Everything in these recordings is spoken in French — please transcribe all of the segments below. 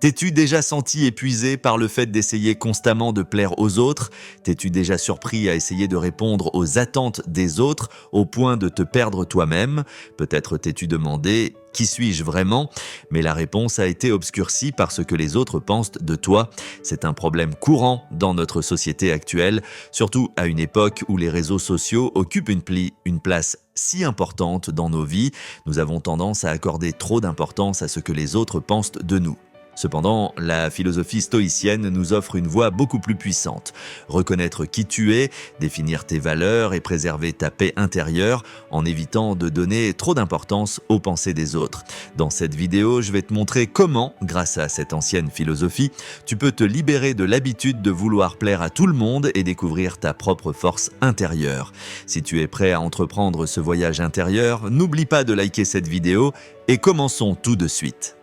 T'es-tu déjà senti épuisé par le fait d'essayer constamment de plaire aux autres? T'es-tu déjà surpris à essayer de répondre aux attentes des autres au point de te perdre toi-même? Peut-être t'es-tu demandé « Qui suis-je vraiment ?» Mais la réponse a été obscurcie par ce que les autres pensent de toi. C'est un problème courant dans notre société actuelle, surtout à une époque où les réseaux sociaux occupent une place si importante dans nos vies. Nous avons tendance à accorder trop d'importance à ce que les autres pensent de nous. Cependant, la philosophie stoïcienne nous offre une voie beaucoup plus puissante. Reconnaître qui tu es, définir tes valeurs et préserver ta paix intérieure en évitant de donner trop d'importance aux pensées des autres. Dans cette vidéo, je vais te montrer comment, grâce à cette ancienne philosophie, tu peux te libérer de l'habitude de vouloir plaire à tout le monde et découvrir ta propre force intérieure. Si tu es prêt à entreprendre ce voyage intérieur, n'oublie pas de liker cette vidéo et commençons tout de suite.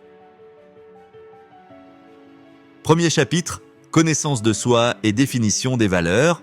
Premier chapitre, connaissance de soi et définition des valeurs.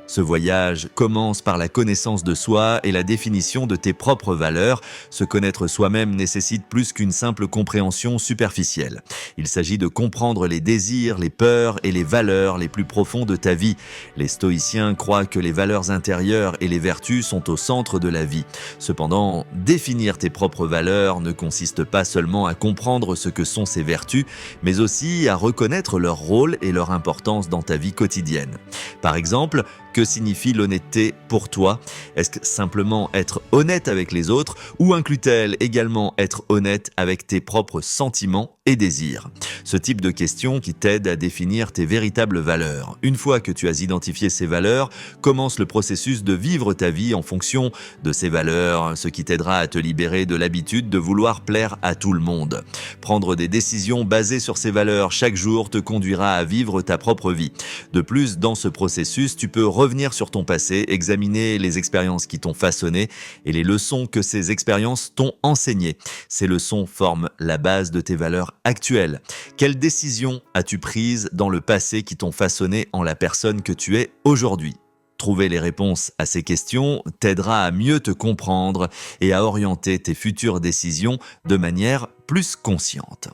Ce voyage commence par la connaissance de soi et la définition de tes propres valeurs. Se connaître soi-même nécessite plus qu'une simple compréhension superficielle. Il s'agit de comprendre les désirs, les peurs et les valeurs les plus profonds de ta vie. Les stoïciens croient que les valeurs intérieures et les vertus sont au centre de la vie. Cependant, définir tes propres valeurs ne consiste pas seulement à comprendre ce que sont ces vertus, mais aussi à reconnaître leur rôle et leur importance dans ta vie quotidienne. Par exemple, que signifie l'honnêteté pour toi? Est-ce que simplement être honnête avec les autres ou inclut-elle également être honnête avec tes propres sentiments et désirs? Ce type de question qui t'aide à définir tes véritables valeurs. Une fois que tu as identifié ces valeurs, commence le processus de vivre ta vie en fonction de ces valeurs, ce qui t'aidera à te libérer de l'habitude de vouloir plaire à tout le monde. Prendre des décisions basées sur ces valeurs chaque jour te conduira à vivre ta propre vie. De plus, dans ce processus, tu peux revenir sur ton passé, examiner les expériences qui t'ont façonné et les leçons que ces expériences t'ont enseignées. Ces leçons forment la base de tes valeurs actuelles. Quelles décisions as-tu prises dans le passé qui t'ont façonné en la personne que tu es aujourd'hui? Trouver les réponses à ces questions t'aidera à mieux te comprendre et à orienter tes futures décisions de manière plus consciente.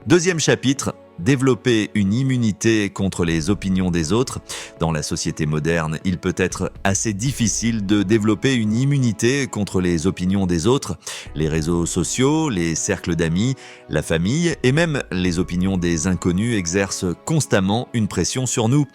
Deuxième chapitre, développer une immunité contre les opinions des autres. Dans la société moderne, il peut être assez difficile de développer une immunité contre les opinions des autres. Les réseaux sociaux, les cercles d'amis, la famille et même les opinions des inconnus exercent constamment une pression sur nous.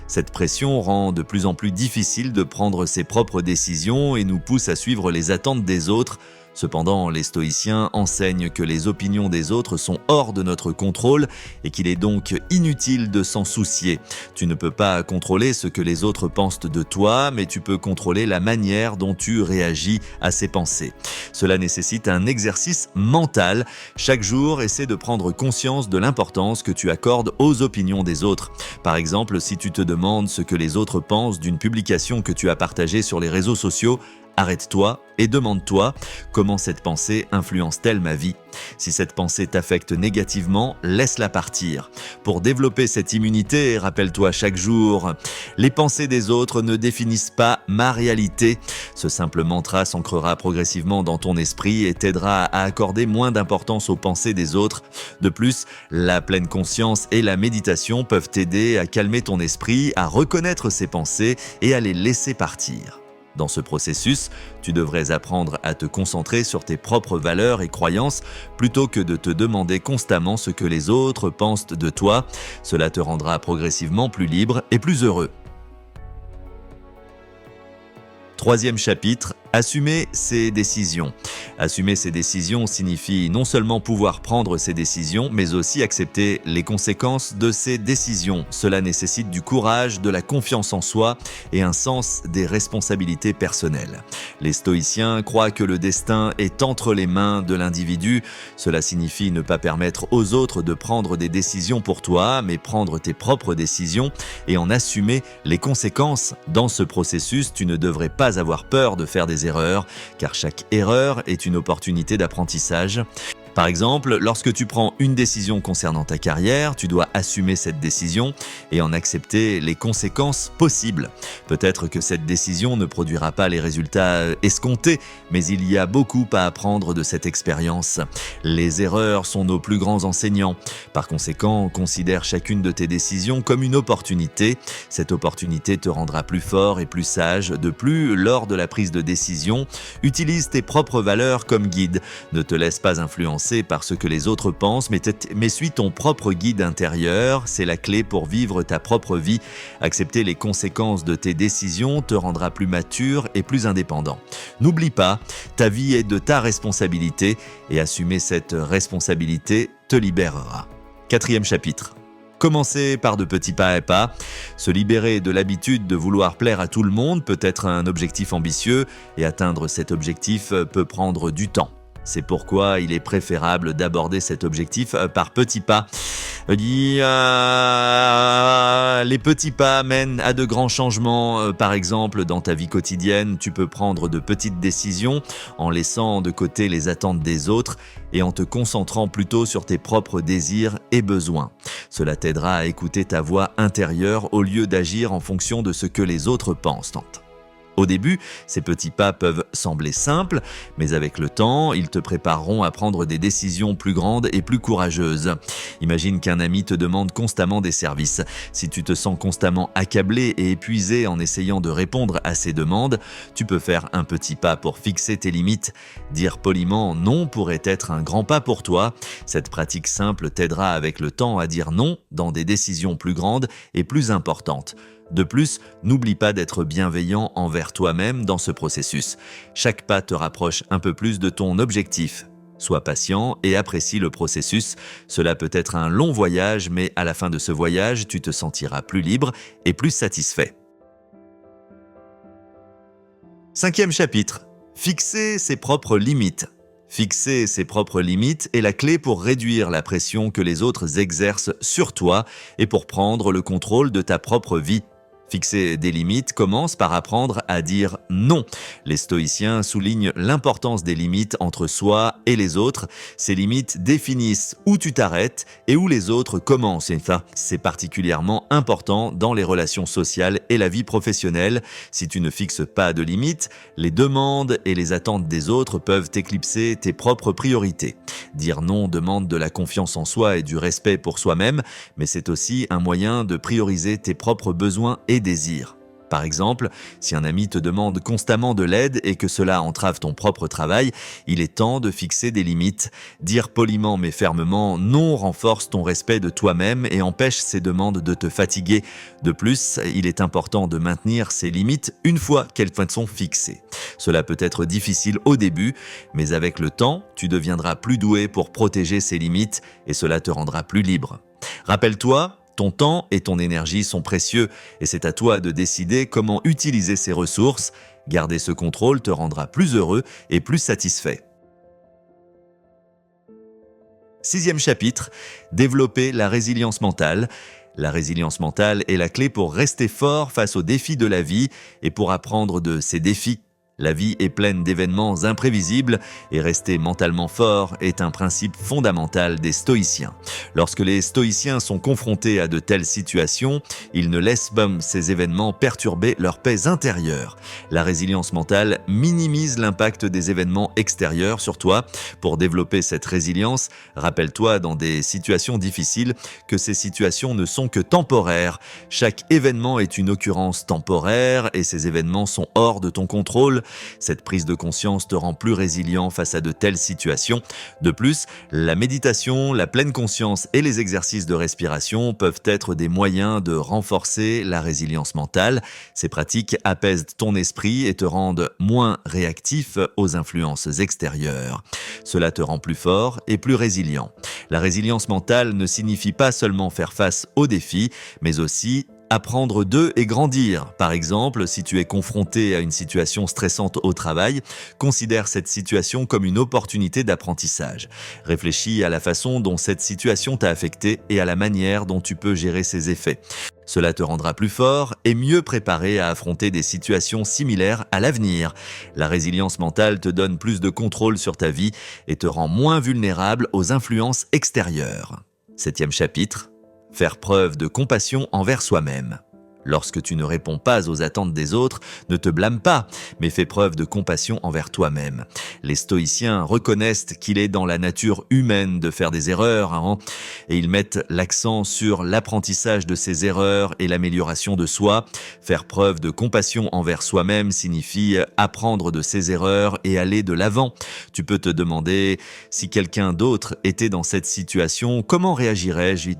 Cette pression rend de plus en plus difficile de prendre ses propres décisions et nous pousse à suivre les attentes des autres. Cependant, les stoïciens enseignent que les opinions des autres sont hors de notre contrôle et qu'il est donc inutile de s'en soucier. Tu ne peux pas contrôler ce que les autres pensent de toi, mais tu peux contrôler la manière dont tu réagis à ces pensées. Cela nécessite un exercice mental. Chaque jour, essaie de prendre conscience de l'importance que tu accordes aux opinions des autres. Par exemple, si tu te demandes ce que les autres pensent d'une publication que tu as partagée sur les réseaux sociaux, arrête-toi et demande-toi comment cette pensée influence-t-elle ma vie. Si cette pensée t'affecte négativement, laisse-la partir. Pour développer cette immunité, rappelle-toi chaque jour, les pensées des autres ne définissent pas ma réalité. Ce simple mantra s'ancrera progressivement dans ton esprit et t'aidera à accorder moins d'importance aux pensées des autres. De plus, la pleine conscience et la méditation peuvent t'aider à calmer ton esprit, à reconnaître ses pensées et à les laisser partir. Dans ce processus, tu devrais apprendre à te concentrer sur tes propres valeurs et croyances plutôt que de te demander constamment ce que les autres pensent de toi. Cela te rendra progressivement plus libre et plus heureux. Troisième chapitre, assumer ses décisions. Assumer ses décisions signifie non seulement pouvoir prendre ses décisions, mais aussi accepter les conséquences de ses décisions. Cela nécessite du courage, de la confiance en soi et un sens des responsabilités personnelles. Les stoïciens croient que le destin est entre les mains de l'individu. Cela signifie ne pas permettre aux autres de prendre des décisions pour toi, mais prendre tes propres décisions et en assumer les conséquences. Dans ce processus, tu ne devrais pas avoir peur de faire des erreurs, car chaque erreur est une opportunité d'apprentissage. Par exemple, lorsque tu prends une décision concernant ta carrière, tu dois assumer cette décision et en accepter les conséquences possibles. Peut-être que cette décision ne produira pas les résultats escomptés, mais il y a beaucoup à apprendre de cette expérience. Les erreurs sont nos plus grands enseignants. Par conséquent, considère chacune de tes décisions comme une opportunité. Cette opportunité te rendra plus fort et plus sage. De plus, lors de la prise de décision, utilise tes propres valeurs comme guide. Ne te laisse pas influencer par ce que les autres pensent, mais suis ton propre guide intérieur. C'est la clé pour vivre ta propre vie. Accepter les conséquences de tes décisions te rendra plus mature et plus indépendant. N'oublie pas, ta vie est de ta responsabilité et assumer cette responsabilité te libérera. 4e chapitre. Commencer par de petits pas à pas. Se libérer de l'habitude de vouloir plaire à tout le monde peut être un objectif ambitieux et atteindre cet objectif peut prendre du temps. C'est pourquoi il est préférable d'aborder cet objectif par petits pas. Les petits pas mènent à de grands changements. Par exemple, dans ta vie quotidienne, tu peux prendre de petites décisions en laissant de côté les attentes des autres et en te concentrant plutôt sur tes propres désirs et besoins. Cela t'aidera à écouter ta voix intérieure au lieu d'agir en fonction de ce que les autres pensent. Au début, ces petits pas peuvent sembler simples, mais avec le temps, ils te prépareront à prendre des décisions plus grandes et plus courageuses. Imagine qu'un ami te demande constamment des services. Si tu te sens constamment accablé et épuisé en essayant de répondre à ses demandes, tu peux faire un petit pas pour fixer tes limites. Dire poliment non pourrait être un grand pas pour toi. Cette pratique simple t'aidera avec le temps à dire non dans des décisions plus grandes et plus importantes. De plus, n'oublie pas d'être bienveillant envers toi-même dans ce processus. Chaque pas te rapproche un peu plus de ton objectif. Sois patient et apprécie le processus. Cela peut être un long voyage, mais à la fin de ce voyage, tu te sentiras plus libre et plus satisfait. 5e chapitre. Fixer ses propres limites. Fixer ses propres limites est la clé pour réduire la pression que les autres exercent sur toi et pour prendre le contrôle de ta propre vie. Fixer des limites commence par apprendre à dire non. Les stoïciens soulignent l'importance des limites entre soi et les autres. Ces limites définissent où tu t'arrêtes et où les autres commencent. Et ça, c'est particulièrement important dans les relations sociales et la vie professionnelle. Si tu ne fixes pas de limites, les demandes et les attentes des autres peuvent éclipser tes propres priorités. Dire non demande de la confiance en soi et du respect pour soi-même, mais c'est aussi un moyen de prioriser tes propres besoins et désirs. Par exemple, si un ami te demande constamment de l'aide et que cela entrave ton propre travail, il est temps de fixer des limites. Dire poliment mais fermement non renforce ton respect de toi-même et empêche ces demandes de te fatiguer. De plus, il est important de maintenir ces limites une fois qu'elles sont fixées. Cela peut être difficile au début, mais avec le temps, tu deviendras plus doué pour protéger ces limites et cela te rendra plus libre. Rappelle-toi, ton temps et ton énergie sont précieux et c'est à toi de décider comment utiliser ces ressources. Garder ce contrôle te rendra plus heureux et plus satisfait. 6e chapitre, développer la résilience mentale. La résilience mentale est la clé pour rester fort face aux défis de la vie et pour apprendre de ces défis. La vie est pleine d'événements imprévisibles et rester mentalement fort est un principe fondamental des stoïciens. Lorsque les stoïciens sont confrontés à de telles situations, ils ne laissent pas ces événements perturber leur paix intérieure. La résilience mentale minimise l'impact des événements extérieurs sur toi. Pour développer cette résilience, rappelle-toi dans des situations difficiles que ces situations ne sont que temporaires. Chaque événement est une occurrence temporaire et ces événements sont hors de ton contrôle. Cette prise de conscience te rend plus résilient face à de telles situations. De plus, la méditation, la pleine conscience et les exercices de respiration peuvent être des moyens de renforcer la résilience mentale. Ces pratiques apaisent ton esprit et te rendent moins réactif aux influences extérieures. Cela te rend plus fort et plus résilient. La résilience mentale ne signifie pas seulement faire face aux défis, mais aussi apprendre d'eux et grandir. Par exemple, si tu es confronté à une situation stressante au travail, considère cette situation comme une opportunité d'apprentissage. Réfléchis à la façon dont cette situation t'a affecté et à la manière dont tu peux gérer ses effets. Cela te rendra plus fort et mieux préparé à affronter des situations similaires à l'avenir. La résilience mentale te donne plus de contrôle sur ta vie et te rend moins vulnérable aux influences extérieures. 7e chapitre. Faire preuve de compassion envers soi-même. Lorsque tu ne réponds pas aux attentes des autres, ne te blâme pas, mais fais preuve de compassion envers toi-même. Les stoïciens reconnaissent qu'il est dans la nature humaine de faire des erreurs, et ils mettent l'accent sur l'apprentissage de ces erreurs et l'amélioration de soi. Faire preuve de compassion envers soi-même signifie apprendre de ses erreurs et aller de l'avant. Tu peux te demander, si quelqu'un d'autre était dans cette situation, comment réagirais-je?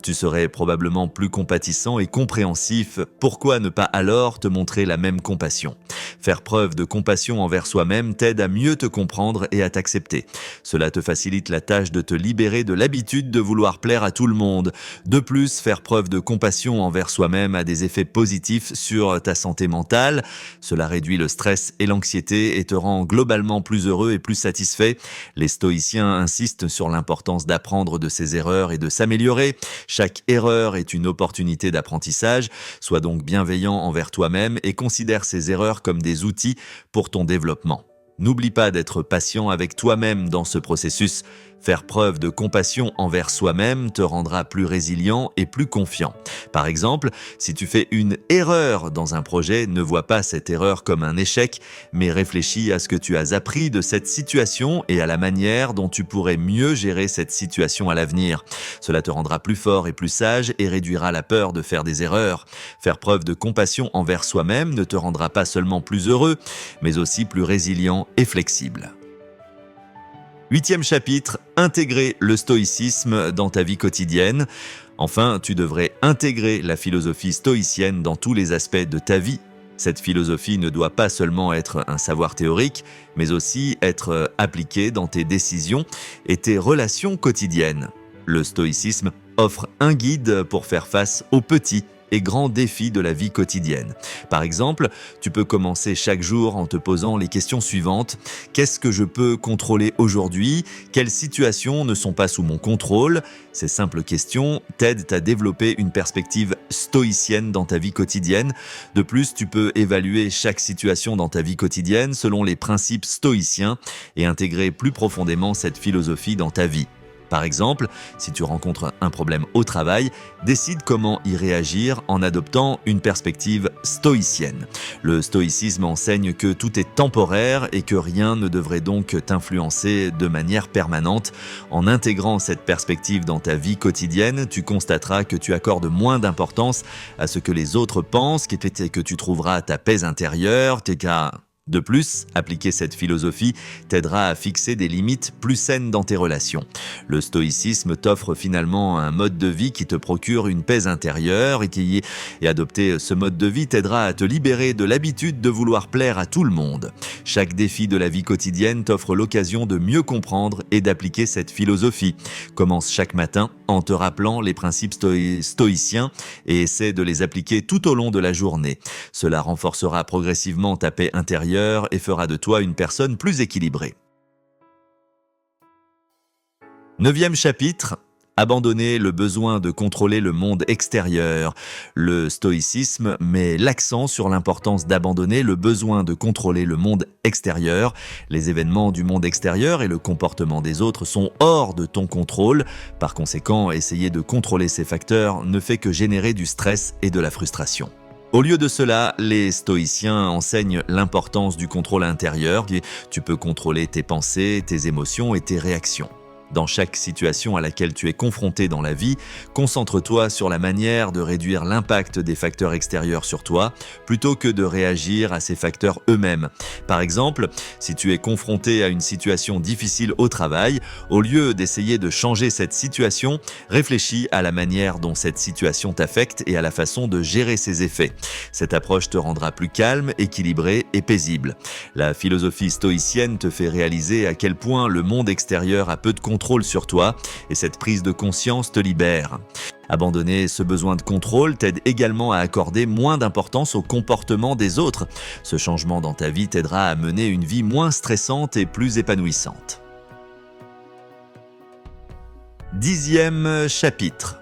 Tu serais probablement plus compatissant et compréhensif. Pourquoi ne pas alors te montrer la même compassion? Faire preuve de compassion envers soi-même t'aide à mieux te comprendre et à t'accepter. Cela te facilite la tâche de te libérer de l'habitude de vouloir plaire à tout le monde. De plus, faire preuve de compassion envers soi-même a des effets positifs sur ta santé mentale. Cela réduit le stress et l'anxiété et te rend globalement plus heureux et plus satisfait. Les stoïciens insistent sur l'importance d'apprendre de ses erreurs et de s'améliorer. Chaque erreur est une opportunité d'apprentissage. Sois donc bienveillant envers toi-même et considère ces erreurs comme des outils pour ton développement. N'oublie pas d'être patient avec toi-même dans ce processus. Faire preuve de compassion envers soi-même te rendra plus résilient et plus confiant. Par exemple, si tu fais une erreur dans un projet, ne vois pas cette erreur comme un échec, mais réfléchis à ce que tu as appris de cette situation et à la manière dont tu pourrais mieux gérer cette situation à l'avenir. Cela te rendra plus fort et plus sage et réduira la peur de faire des erreurs. Faire preuve de compassion envers soi-même ne te rendra pas seulement plus heureux, mais aussi plus résilient et flexible. 8e chapitre, intégrer le stoïcisme dans ta vie quotidienne. Enfin, tu devrais intégrer la philosophie stoïcienne dans tous les aspects de ta vie. Cette philosophie ne doit pas seulement être un savoir théorique, mais aussi être appliquée dans tes décisions et tes relations quotidiennes. Le stoïcisme offre un guide pour faire face aux petits et grands défis de la vie quotidienne. Par exemple, tu peux commencer chaque jour en te posant les questions suivantes. Qu'est-ce que je peux contrôler aujourd'hui? Quelles situations ne sont pas sous mon contrôle? Ces simples questions t'aident à développer une perspective stoïcienne dans ta vie quotidienne. De plus, tu peux évaluer chaque situation dans ta vie quotidienne selon les principes stoïciens et intégrer plus profondément cette philosophie dans ta vie. Par exemple, si tu rencontres un problème au travail, décide comment y réagir en adoptant une perspective stoïcienne. Le stoïcisme enseigne que tout est temporaire et que rien ne devrait donc t'influencer de manière permanente. En intégrant cette perspective dans ta vie quotidienne, tu constateras que tu accordes moins d'importance à ce que les autres pensent, que tu trouveras ta paix intérieure, De plus, appliquer cette philosophie t'aidera à fixer des limites plus saines dans tes relations. Le stoïcisme t'offre finalement un mode de vie qui te procure une paix intérieure et adopter ce mode de vie t'aidera à te libérer de l'habitude de vouloir plaire à tout le monde. Chaque défi de la vie quotidienne t'offre l'occasion de mieux comprendre et d'appliquer cette philosophie. Commence chaque matin en te rappelant les principes stoïciens et essaie de les appliquer tout au long de la journée. Cela renforcera progressivement ta paix intérieure et fera de toi une personne plus équilibrée. 9e chapitre, abandonner le besoin de contrôler le monde extérieur. Le stoïcisme met l'accent sur l'importance d'abandonner le besoin de contrôler le monde extérieur. Les événements du monde extérieur et le comportement des autres sont hors de ton contrôle. Par conséquent, essayer de contrôler ces facteurs ne fait que générer du stress et de la frustration. Au lieu de cela, les stoïciens enseignent l'importance du contrôle intérieur. Tu peux contrôler tes pensées, tes émotions et tes réactions. Dans chaque situation à laquelle tu es confronté dans la vie, concentre-toi sur la manière de réduire l'impact des facteurs extérieurs sur toi, plutôt que de réagir à ces facteurs eux-mêmes. Par exemple, si tu es confronté à une situation difficile au travail, au lieu d'essayer de changer cette situation, réfléchis à la manière dont cette situation t'affecte et à la façon de gérer ses effets. Cette approche te rendra plus calme, équilibré et paisible. La philosophie stoïcienne te fait réaliser à quel point le monde extérieur a peu de contrôle sur toi et cette prise de conscience te libère. Abandonner ce besoin de contrôle t'aide également à accorder moins d'importance au comportement des autres. Ce changement dans ta vie t'aidera à mener une vie moins stressante et plus épanouissante. 10e chapitre.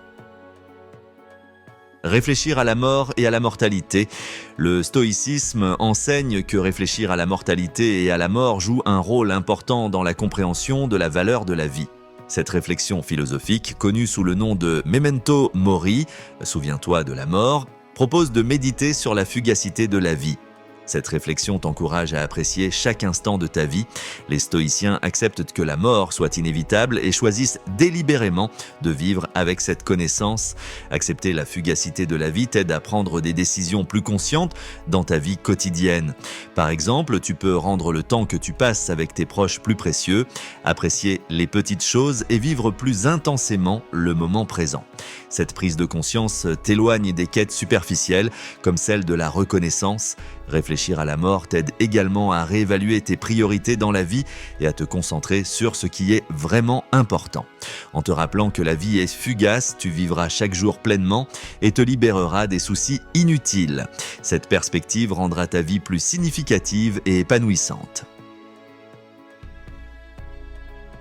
Réfléchir à la mort et à la mortalité. Le stoïcisme enseigne que réfléchir à la mortalité et à la mort joue un rôle important dans la compréhension de la valeur de la vie. Cette réflexion philosophique, connue sous le nom de Memento Mori, souviens-toi de la mort, propose de méditer sur la fugacité de la vie. Cette réflexion t'encourage à apprécier chaque instant de ta vie. Les stoïciens acceptent que la mort soit inévitable et choisissent délibérément de vivre avec cette connaissance. Accepter la fugacité de la vie t'aide à prendre des décisions plus conscientes dans ta vie quotidienne. Par exemple, tu peux rendre le temps que tu passes avec tes proches plus précieux, apprécier les petites choses et vivre plus intensément le moment présent. Cette prise de conscience t'éloigne des quêtes superficielles comme celle de la reconnaissance. Réfléchir à la mort t'aide également à réévaluer tes priorités dans la vie et à te concentrer sur ce qui est vraiment important. En te rappelant que la vie est fugace, tu vivras chaque jour pleinement et te libéreras des soucis inutiles. Cette perspective rendra ta vie plus significative et épanouissante.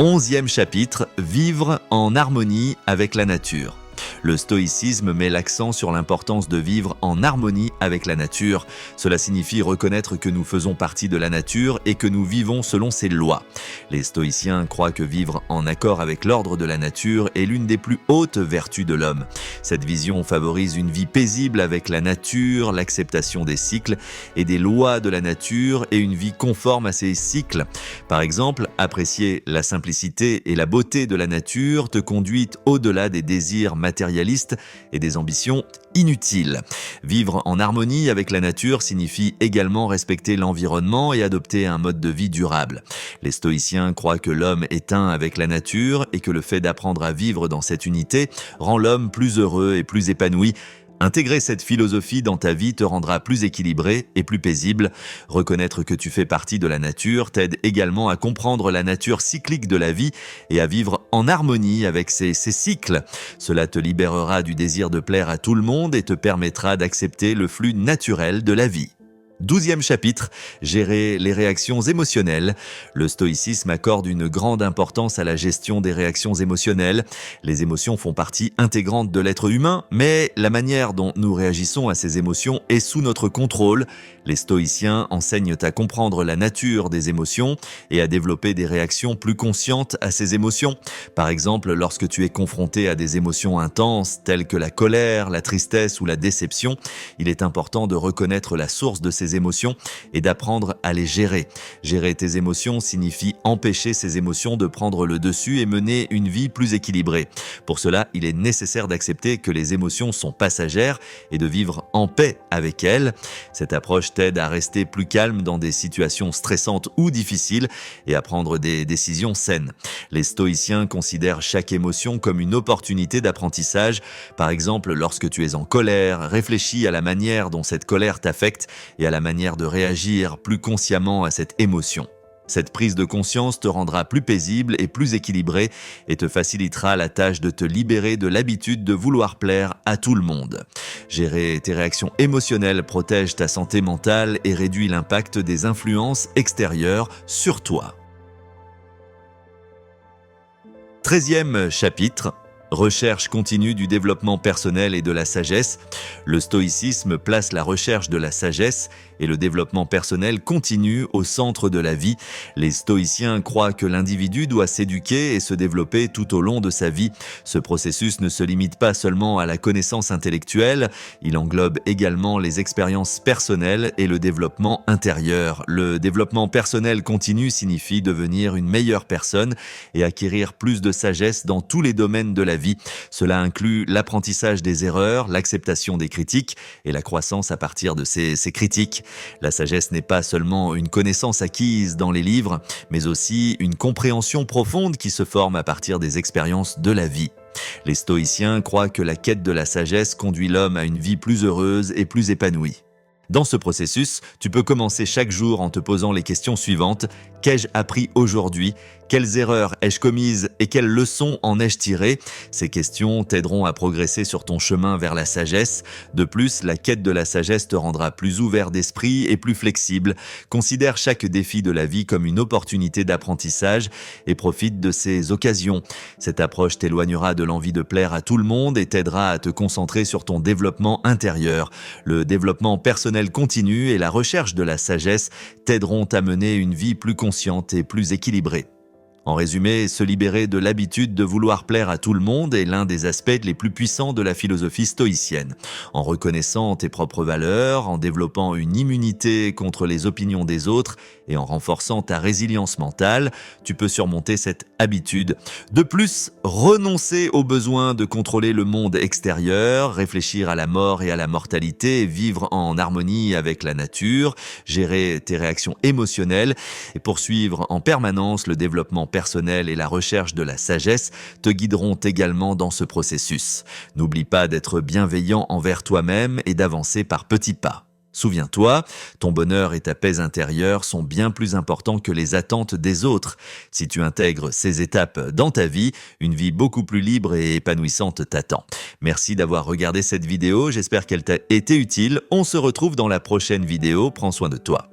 11e chapitre, vivre en harmonie avec la nature. Le stoïcisme met l'accent sur l'importance de vivre en harmonie avec la nature. Cela signifie reconnaître que nous faisons partie de la nature et que nous vivons selon ses lois. Les stoïciens croient que vivre en accord avec l'ordre de la nature est l'une des plus hautes vertus de l'homme. Cette vision favorise une vie paisible avec la nature, l'acceptation des cycles et des lois de la nature et une vie conforme à ces cycles. Par exemple, apprécier la simplicité et la beauté de la nature te conduit au-delà des désirs matérialistes et des ambitions inutiles. Vivre en harmonie avec la nature signifie également respecter l'environnement et adopter un mode de vie durable. Les stoïciens croient que l'homme est un avec la nature et que le fait d'apprendre à vivre dans cette unité rend l'homme plus heureux et plus épanoui. Intégrer cette philosophie dans ta vie te rendra plus équilibré et plus paisible. Reconnaître que tu fais partie de la nature t'aide également à comprendre la nature cyclique de la vie et à vivre en harmonie avec ces cycles. Cela te libérera du désir de plaire à tout le monde et te permettra d'accepter le flux naturel de la vie. 12e chapitre, gérer les réactions émotionnelles. Le stoïcisme accorde une grande importance à la gestion des réactions émotionnelles. Les émotions font partie intégrante de l'être humain, mais la manière dont nous réagissons à ces émotions est sous notre contrôle. Les stoïciens enseignent à comprendre la nature des émotions et à développer des réactions plus conscientes à ces émotions. Par exemple, lorsque tu es confronté à des émotions intenses telles que la colère, la tristesse ou la déception, il est important de reconnaître la source de ces émotions et d'apprendre à les gérer. Gérer tes émotions signifie empêcher ces émotions de prendre le dessus et mener une vie plus équilibrée. Pour cela, il est nécessaire d'accepter que les émotions sont passagères et de vivre en paix avec elles. Cette approche t'aide à rester plus calme dans des situations stressantes ou difficiles et à prendre des décisions saines. Les stoïciens considèrent chaque émotion comme une opportunité d'apprentissage. Par exemple, lorsque tu es en colère, réfléchis à la manière dont cette colère t'affecte et à la manière de réagir plus consciemment à cette émotion. Cette prise de conscience te rendra plus paisible et plus équilibré et te facilitera la tâche de te libérer de l'habitude de vouloir plaire à tout le monde. Gérer tes réactions émotionnelles protège ta santé mentale et réduit l'impact des influences extérieures sur toi. 13e chapitre. Recherche continue du développement personnel et de la sagesse. Le stoïcisme place la recherche de la sagesse et le développement personnel continu au centre de la vie. Les stoïciens croient que l'individu doit s'éduquer et se développer tout au long de sa vie. Ce processus ne se limite pas seulement à la connaissance intellectuelle, il englobe également les expériences personnelles et le développement intérieur. Le développement personnel continu signifie devenir une meilleure personne et acquérir plus de sagesse dans tous les domaines de la vie. Cela inclut l'apprentissage des erreurs, l'acceptation des critiques et la croissance à partir de ces critiques. La sagesse n'est pas seulement une connaissance acquise dans les livres, mais aussi une compréhension profonde qui se forme à partir des expériences de la vie. Les stoïciens croient que la quête de la sagesse conduit l'homme à une vie plus heureuse et plus épanouie. Dans ce processus, tu peux commencer chaque jour en te posant les questions suivantes. Qu'ai-je appris aujourd'hui? Quelles erreurs ai-je commises et quelles leçons en ai-je tirées? Ces questions t'aideront à progresser sur ton chemin vers la sagesse. De plus, la quête de la sagesse te rendra plus ouvert d'esprit et plus flexible. Considère chaque défi de la vie comme une opportunité d'apprentissage et profite de ces occasions. Cette approche t'éloignera de l'envie de plaire à tout le monde et t'aidera à te concentrer sur ton développement intérieur. Le développement personnel continu et la recherche de la sagesse t'aideront à mener une vie plus consciente et plus équilibrée. En résumé, se libérer de l'habitude de vouloir plaire à tout le monde est l'un des aspects les plus puissants de la philosophie stoïcienne. En reconnaissant tes propres valeurs, en développant une immunité contre les opinions des autres et en renforçant ta résilience mentale, tu peux surmonter cette habitude. De plus, renoncer au besoin de contrôler le monde extérieur, réfléchir à la mort et à la mortalité, vivre en harmonie avec la nature, gérer tes réactions émotionnelles et poursuivre en permanence le développement personnel et la recherche de la sagesse te guideront également dans ce processus. N'oublie pas d'être bienveillant envers toi-même et d'avancer par petits pas. Souviens-toi, ton bonheur et ta paix intérieure sont bien plus importants que les attentes des autres. Si tu intègres ces étapes dans ta vie, une vie beaucoup plus libre et épanouissante t'attend. Merci d'avoir regardé cette vidéo, j'espère qu'elle t'a été utile. On se retrouve dans la prochaine vidéo, prends soin de toi.